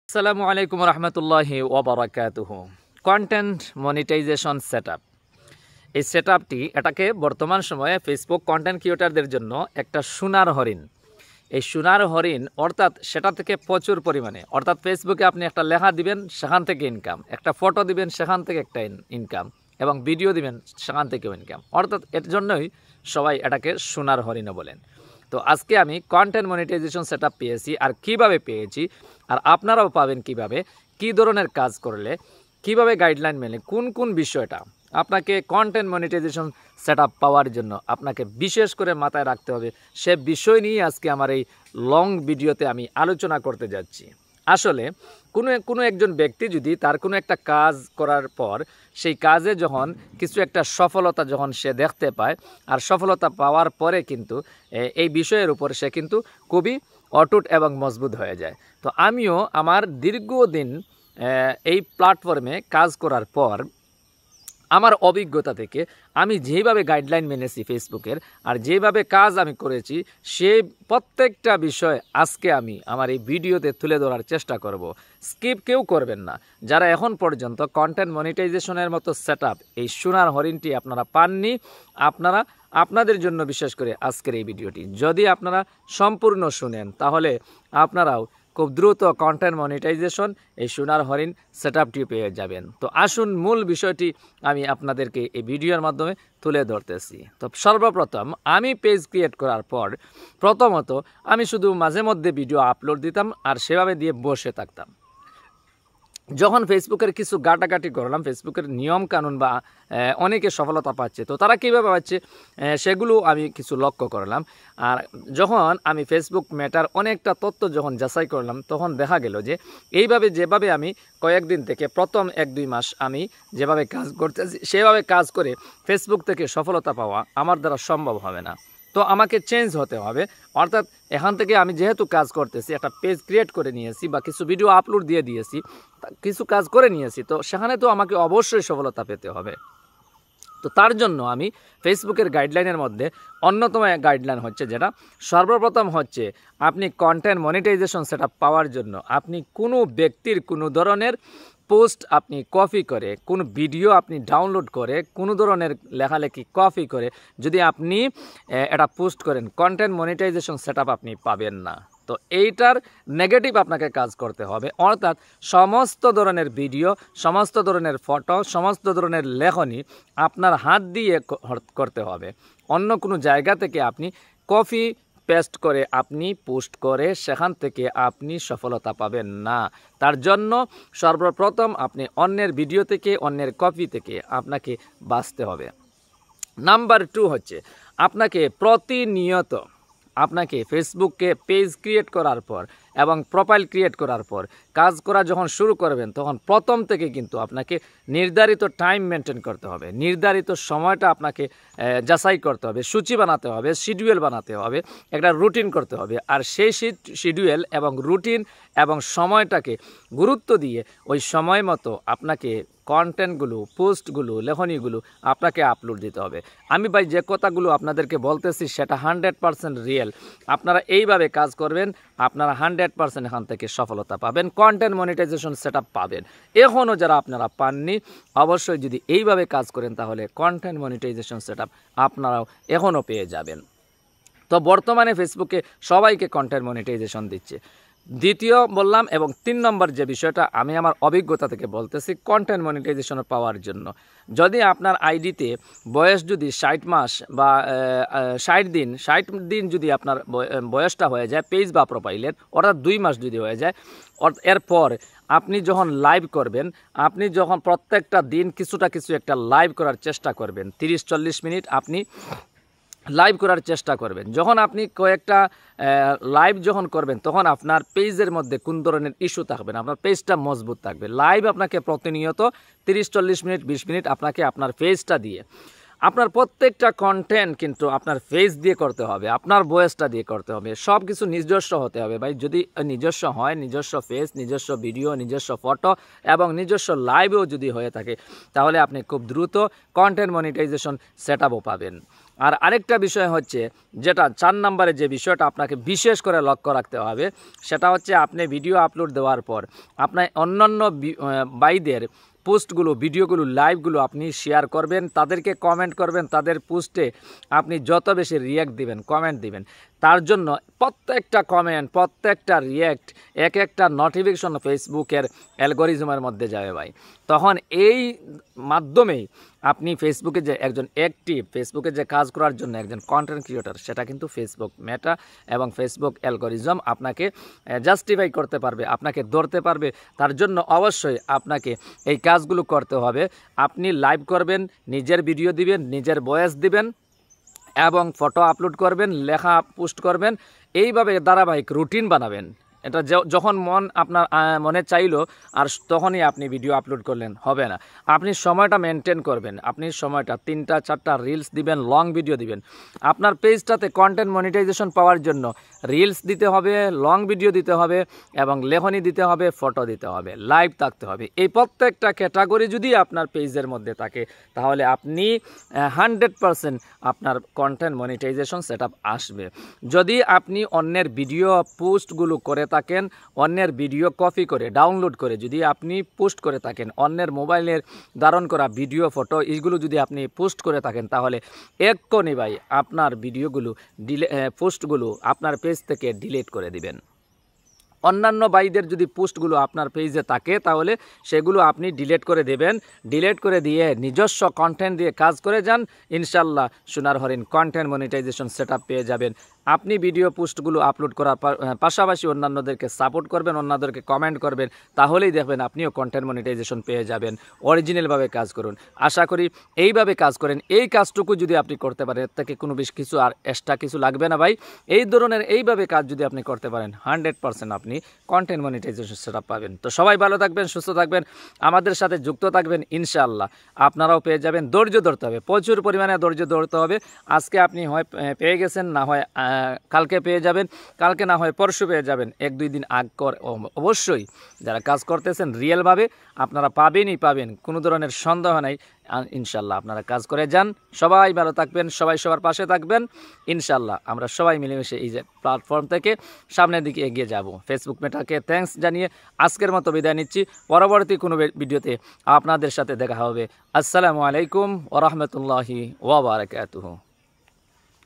আসসালামু আলাইকুম রহমতুল্লাহি ওয়াবারাকাতুহু। কন্টেন্ট মনিটাইজেশন সেটআপ, এই সেটআপটি এটাকে বর্তমান সময়ে ফেসবুক কন্টেন্ট ক্রিয়েটরদের জন্য একটা সোনার হরিণ। এই সোনার হরিণ অর্থাৎ সেটা থেকে প্রচুর পরিমাণে, অর্থাৎ ফেসবুকে আপনি একটা লেখা দিবেন, সেখান থেকে ইনকাম, একটা ফটো দিবেন, সেখান থেকে একটা ইনকাম, এবং ভিডিও দিবেন, সেখান থেকেও ইনকাম। অর্থাৎ এর জন্যই সবাই এটাকে সোনার হরিণও বলেন। তো আজকে আমি কন্টেন্ট মনিটাইজেশন সেটআপ পেয়েছি, আর কিভাবে পেয়েছি, আর আপনারাও পাবেন কিভাবে, কি ধরনের কাজ করলে, কিভাবে গাইডলাইন মেনে, কোন কোন বিষয়টা আপনাকে কন্টেন্ট মনিটাইজেশন সেটআপ পাওয়ার জন্য আপনাকে বিশেষ করে মাথায় রাখতে হবে, সে বিষয় নিয়ে আজকে আমার এই লং ভিডিওতে আমি আলোচনা করতে যাচ্ছি। আসলে কোনো একজন ব্যক্তি যদি তার কোনো একটা কাজ করার পর সেই কাজে যখন কিছু একটা সফলতা যখন সে দেখতে পায়, আর সফলতা পাওয়ার পরে কিন্তু এই বিষয়ের উপর সে কিন্তু খুবই অটুট এবং মজবুত হয়ে যায়। তো আমিও আমার দীর্ঘদিন এই প্ল্যাটফর্মে কাজ করার পর আমার অভিজ্ঞতা থেকে আমি যেভাবে গাইডলাইন মেনেছি ফেসবুকের, আর যেভাবে কাজ আমি করেছি, সেই প্রত্যেকটা বিষয় আজকে আমি আমার এই ভিডিওতে তুলে ধরার চেষ্টা করব। স্কিপ কেউ করবেন না। যারা এখন পর্যন্ত কন্টেন্ট মনিটাইজেশনের মতো সেটআপ, এই সোনার হরিণটি আপনারা পাননি, আপনাদের জন্য বিশেষ করে আজকের এই ভিডিওটি। যদি আপনারা সম্পূর্ণ শুনেন তাহলে আপনারাও খুব দ্রুত কন্টেন্ট মনিটাইজেশন এই সোনার হরিণ সেটআপটি পেয়ে যাবেন। তো আসুন মূল বিষয়টি আমি আপনাদেরকে এই ভিডিওর মাধ্যমে তুলে ধরতেছি। তো সর্বপ্রথম আমি পেজ ক্রিয়েট করার পর প্রথমত আমি শুধু মাঝে মধ্যে ভিডিও আপলোড দিতাম, আর সেভাবে দিয়ে বসে থাকতাম। যখন ফেসবুকের কিছু ঘাটাঘাটি করলাম, ফেসবুকের নিয়ম কানুন বা অনেকে সফলতা পাচ্ছে, তো তারা কীভাবে পাচ্ছে সেগুলো আমি কিছু লক্ষ্য করলাম। আর যখন আমি ফেসবুক মেটার অনেকটা তথ্য যখন যাচাই করলাম, তখন দেখা গেল যে যেভাবে আমি কয়েকদিন থেকে প্রথম 1-2 মাস আমি যেভাবে কাজ করতেছি, সেভাবে কাজ করে ফেসবুক থেকে সফলতা পাওয়া আমার দ্বারা সম্ভব হবে না। তো আমাকে চেঞ্জ হতে হবে। অর্থাৎ এখান থেকে আমি যেহেতু কাজ করতেছি, একটা পেজ ক্রিয়েট করে নিয়েছি বা কিছু ভিডিও আপলোড দিয়ে দিয়েছি, কিছু কাজ করে নিয়েছি, তো সেখানে তো আমাকে অবশ্যই সফলতা পেতে হবে। তো তার জন্য আমি ফেসবুকের গাইডলাইনের মধ্যে অন্যতম এক গাইডলাইন হচ্ছে, যেটা সর্বপ্রথম হচ্ছে, আপনি কন্টেন্ট মনিটাইজেশন সেটআপ পাওয়ার জন্য আপনি কোনো ব্যক্তির কোনো ধরনের পোস্ট আপনি কপি করে, কোনো ভিডিও আপনি ডাউনলোড করে, কোনো ধরনের লেখালেখি কপি করে যদি আপনি এটা পোস্ট করেন, কন্টেন্ট মনিটাইজেশন সেটআপ আপনি পাবেন না। তো এইটার নেগেটিভ আপনাকে কাজ করতে হবে। অর্থাৎ সমস্ত ধরনের ভিডিও, সমস্ত ধরনের ফটো, সমস্ত ধরনের লেখনী আপনার হাত দিয়ে করতে হবে। অন্য কোনো জায়গা থেকে আপনি কপি পেস্ট করে আপনি পোস্ট করে সেখান থেকে আপনি সফলতা পাবেন না। তার জন্য সর্বপ্রথম আপনি অন্যের ভিডিও থেকে, অন্যের কপি থেকে আপনাকে বাঁচতে হবে। নাম্বার 2 হচ্ছে, আপনাকে প্রতিনিয়ত আপনাকে ফেসবুকে পেজ ক্রিয়েট করার পর এবং প্রোফাইল ক্রিয়েট করার পর কাজ করা যখন শুরু করবেন, তখন প্রথম থেকে কিন্তু আপনাকে নির্ধারিত টাইম মেনটেন করতে হবে, নির্ধারিত সময়টা আপনাকে যাচাই করতে হবে, সূচি বানাতে হবে, শিডিউল বানাতে হবে, একটা রুটিন করতে হবে। আর সেই শিডিউল এবং রুটিন এবং সময়টাকে গুরুত্ব দিয়ে ওই সময় মতো আপনাকে কন্টেন্টগুলো, পোস্টগুলো, লেখনীগুলো আপনাকে আপলোড দিতে হবে। আমি ভাই যে কথাগুলো আপনাদেরকে বলতেছি সেটা 100% রিয়েল। আপনারা এইভাবে কাজ করবেন, আপনারা 100% এখান থেকে সফলতা পাবেন, কন্টেন্ট মনিটাইজেশন সেটআপ পাবেন। এখনও যারা আপনারা পাননি, অবশ্যই যদি এইভাবে কাজ করেন তাহলে কন্টেন্ট মনিটাইজেশন সেটআপ আপনারাও এখনও পেয়ে যাবেন। তো বর্তমানে ফেসবুকে সবাইকে কন্টেন্ট মনিটাইজেশন দিচ্ছে। দ্বিতীয় বললাম, এবং 3 নম্বর যে বিষয়টা আমি আমার অভিজ্ঞতা থেকে বলতেছি, কন্টেন্ট মনিটাইজেশন পাওয়ার জন্য যদি আপনার আইডিতে বয়স যদি 60 মাস বা 60 দিন যদি আপনার বয়সটা হয়ে যায় পেজ বা প্রোফাইলের, অর্থাৎ 2 মাস যদি হয়ে যায়, এরপর আপনি যখন লাইভ করবেন, আপনি যখন প্রত্যেকটা দিন কিছু একটা লাইভ করার চেষ্টা করবেন, 30-40 মিনিট আপনি লাইভ করার চেষ্টা করবেন। যখন আপনি কয়েকটা লাইভ যখন করবেন, তখন আপনার পেজের মধ্যে কোন ধরনের ইস্যু থাকবে না, আপনার পেজটা মজবুত থাকবে। লাইভ আপনাকে প্রতিনিয়ত 30-40 মিনিট 20 মিনিট আপনাকে আপনার পেজটা দিয়ে, আপনার প্রত্যেকটা কন্টেন্ট কিন্তু আপনার ফেস দিয়ে করতে হবে, আপনার ভয়েসটা দিয়ে করতে হবে, সব কিছু নিজস্ব হতে হবে ভাই। যদি নিজস্ব হয়, নিজস্ব ফেস, নিজস্ব ভিডিও, নিজস্ব ফটো এবং নিজস্ব লাইভেও যদি হয়ে থাকে, তাহলে আপনি খুব দ্রুত কন্টেন্ট মনিটাইজেশন সেটআপও পাবেন। আর আরেকটা বিষয় হচ্ছে যেটা 4 নম্বরে যে বিষয়টা আপনাকে বিশেষ করে লক্ষ্য রাখতে হবে, সেটা হচ্ছে আপনি ভিডিও আপলোড দেওয়ার পর আপনার অন্যান্য ভাইদের পোস্টগুলো, ভিডিওগুলো, লাইভগুলো আপনি শেয়ার করবেন, তাদেরকে কমেন্ট করবেন, তাদের পোস্টে আপনি যত বেশি রিয়্যাক্ট দিবেন, কমেন্ট দিবেন, তার জন্য প্রত্যেকটা কমেন্ট, প্রত্যেকটা রিয়্যাক্ট এক একটা নোটিফিকেশন ফেসবুকের অ্যালগরিজমের মধ্যে যাবে ভাই। তখন এই মাধ্যমেই আপনি ফেসবুকে যে একজন অ্যাক্টিভ, ফেসবুকে যে কাজ করার জন্য একজন কন্টেন্ট ক্রিয়েটর, সেটা কিন্তু ফেসবুক মেটা এবং ফেসবুক অ্যালগরিজম আপনাকে জাস্টিফাই করতে পারবে, আপনাকে ধরতে পারবে। তার জন্য অবশ্যই আপনাকে এই কাজগুলো করতে হবে। আপনি লাইভ করবেন, নিজের ভিডিও দিবেন, নিজের ভয়েস দিবেন এবং ফটো আপলোড করবেন, লেখা পোস্ট করবেন, এইভাবে ধারাবাহিক রুটিন বানাবেন। এটা যখন আপনার মনে চাইলো আর তখনই আপনি ভিডিও আপলোড করলেন হবে না। আপনি সময়টা মেনটেন করবেন, আপনি সময়টা 3টা 4টা রিলস দিবেন, লং ভিডিও দিবেন। আপনার পেজটাতে কন্টেন্ট মনিটাইজেশন পাওয়ার জন্য রিলস দিতে হবে, লং ভিডিও দিতে হবে এবং লেখনী দিতে হবে, ফটো দিতে হবে, লাইভ থাকতে হবে। এই প্রত্যেকটা ক্যাটাগরি যদি আপনার পেজের মধ্যে থাকে তাহলে আপনি 100% আপনার কন্টেন্ট মনিটাইজেশন সেটআপ আসবে। যদি আপনি অন্যের ভিডিও পোস্টগুলো করে থাকেন, অন্যের ভিডিও কপি করে ডাউনলোড করে যদি আপনি পোস্ট করে থাকেন, অন্যের মোবাইলের ধারণ করা ভিডিও, ফটো এইগুলো যদি আপনি পোস্ট করে থাকেন, তাহলে এক্ষুনি ভাই আপনার ভিডিওগুলো পোস্টগুলো আপনার পেজ থেকে ডিলিট করে দিবেন। অন্যান্য ভাইদের যদি পোস্টগুলো আপনার পেজে থাকে তাহলে সেগুলো আপনি ডিলিট করে দেবেন। ডিলিট করে দিয়ে নিজস্ব কন্টেন্ট দিয়ে কাজ করে যান, ইনশাল্লাহ সোনার হরিণ কন্টেন্ট মনিটাইজেশন সেটআপ পেয়ে যাবেন। আপনি ভিডিও পোস্টগুলো আপলোড করার পাশাপাশি অন্যান্যদেরকে সাপোর্ট করবেন, অন্যদেরকে কমেন্ট করবেন, তাহলেই দেখবেন আপনিও কন্টেন্ট মনিটাইজেশন পেয়ে যাবেন। অরিজিনালভাবে কাজ করুন, আশা করি এইভাবে কাজ করেন। এই কাজটুকু যদি আপনি করতে পারেন, এর থেকে কোনো বেশ কিছু আর এক্সট্রা কিছু লাগবে না ভাই। এই ধরনের এইভাবে কাজ যদি আপনি করতে পারেন 100% আপনি কন্টেন্ট মনিটাইজেশন সেটআপ পাবেন। তো সবাই ভালো থাকবেন, সুস্থ থাকবেন, আমাদের সাথে যুক্ত থাকবেন, ইনশাআল্লাহ আপনারাও পেয়ে যাবেন। ধৈর্য ধরতে হবে, প্রচুর পরিমাণে ধৈর্য ধরতে হবে। আজকে আপনি হয় পেয়ে গেছেন, না হয় কালকে পেয়ে যাবেন, কালকে না হয় পরশু পেয়ে যাবেন। 1-2 দিন আগ অবশ্যই যারা কাজ করতেছেন রিয়েলভাবে আপনারা পাবেনই পাবেন, কোনো ধরনের সন্দেহ নাই। ইনশাল্লাহ আপনারা কাজ করে যান। সবাই ভালো থাকবেন, সবাই সবার পাশে থাকবেন, ইনশাল্লাহ আমরা সবাই মিলেমিশে এই যে প্ল্যাটফর্ম থেকে সামনের দিকে এগিয়ে যাব। ফেসবুক মেটাকে থ্যাঙ্কস জানিয়ে আজকের মতো বিদায় নিচ্ছি। পরবর্তী কোনো ভিডিওতে আপনাদের সাথে দেখা হবে। আসসালামু আলাইকুম ওয়া রাহমাতুল্লাহি ওয়া বারাকাতুহু।